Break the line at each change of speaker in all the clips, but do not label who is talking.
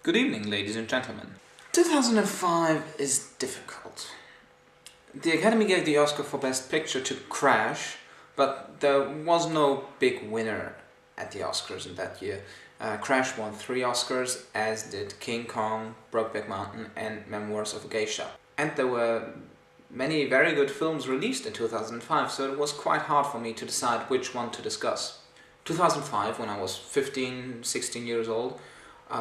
Good evening, ladies and gentlemen. 2005 is difficult. The Academy gave the Oscar for Best Picture to Crash, but there was no big winner at the Oscars in that year. Crash won 3 Oscars, as did King Kong, Brokeback Mountain and Memoirs of a Geisha. And there were many very good films released in 2005, so it was quite hard for me to decide which one to discuss. 2005, when I was 15, 16 years old,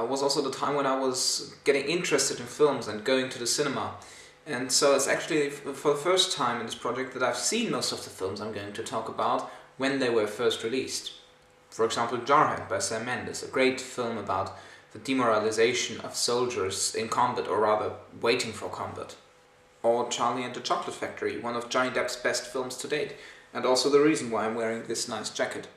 was also the time when I was getting interested in films and going to the cinema. And so it's actually for the first time in this project that I've seen most of the films I'm going to talk about when they were first released. For example, Jarhead by Sam Mendes, a great film about the demoralization of soldiers in combat, or rather waiting for combat. Or Charlie and the Chocolate Factory, one of Johnny Depp's best films to date, and also the reason why I'm wearing this nice jacket.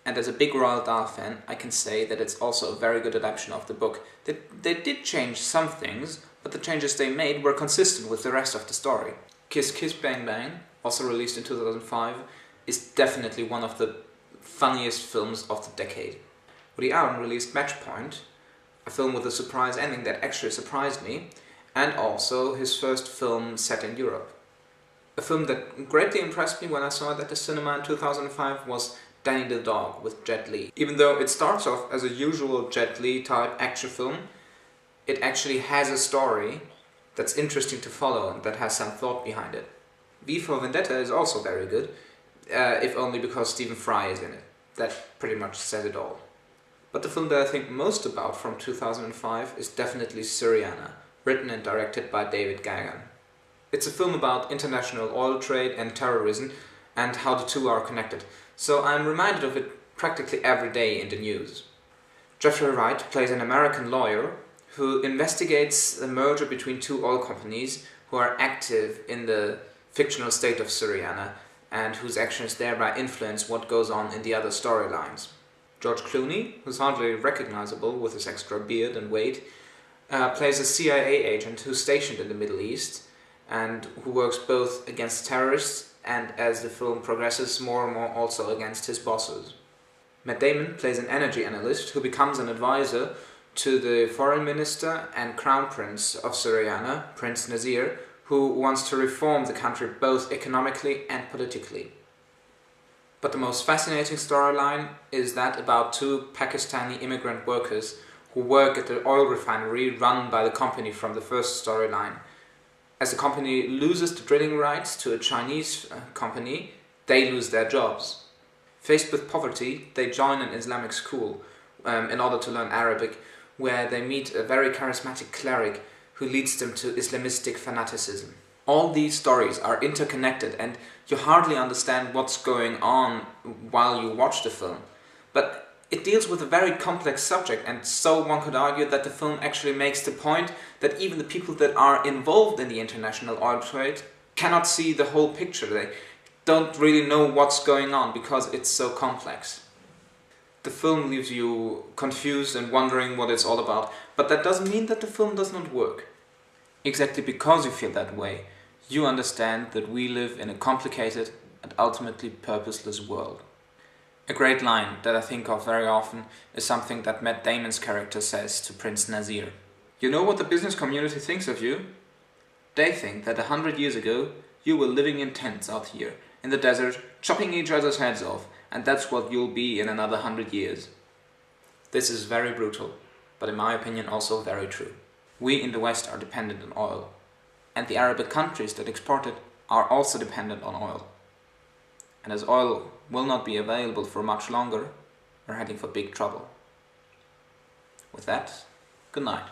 And as a big Roald Dahl fan, I can say that it's also a very good adaptation of the book. They did change some things, but the changes they made were consistent with the rest of the story. Kiss Kiss Bang Bang, also released in 2005, is definitely one of the funniest films of the decade. Woody Allen released Match Point, a film with a surprise ending that actually surprised me, and also his first film set in Europe. A film that greatly impressed me when I saw it at the cinema in 2005 was Danny the Dog with Jet Li. Even though it starts off as a usual Jet Li type action film, it actually has a story that's interesting to follow and that has some thought behind it. V for Vendetta is also very good, if only because Stephen Fry is in it. That pretty much says it all. But the film that I think most about from 2005 is definitely Syriana, written and directed by David Gagan. It's a film about international oil trade and terrorism and how the two are connected, so I'm reminded of it practically every day in the news. Jeffrey Wright plays an American lawyer who investigates the merger between 2 oil companies who are active in the fictional state of Syriana and whose actions thereby influence what goes on in the other storylines. George Clooney, who's hardly recognizable with his extra beard and weight, plays a CIA agent who's stationed in the Middle East and who works both against terrorists and, as the film progresses, more and more also against his bosses. Matt Damon plays an energy analyst who becomes an advisor to the foreign minister and crown prince of Syriana, Prince Nasir, who wants to reform the country both economically and politically. But the most fascinating storyline is that about 2 Pakistani immigrant workers who work at the oil refinery run by the company from the first storyline. As the company loses the drilling rights to a Chinese company, they lose their jobs. Faced with poverty, they join an Islamic school in order to learn Arabic, where they meet a very charismatic cleric who leads them to Islamistic fanaticism. All these stories are interconnected and you hardly understand what's going on while you watch the film. But it deals with a very complex subject, and so one could argue that the film actually makes the point that even the people that are involved in the international oil trade cannot see the whole picture. They don't really know what's going on because it's so complex. The film leaves you confused and wondering what it's all about, but that doesn't mean that the film does not work. Exactly because you feel that way, you understand that we live in a complicated and ultimately purposeless world. A great line that I think of very often is something that Matt Damon's character says to Prince Nasir. You know what the business community thinks of you? They think that 100 years ago you were living in tents out here, in the desert, chopping each other's heads off, and that's what you'll be in another 100 years. This is very brutal, but in my opinion also very true. We in the West are dependent on oil, and the Arabic countries that export it are also dependent on oil. And as oil will not be available for much longer, we're heading for big trouble. With that, good night.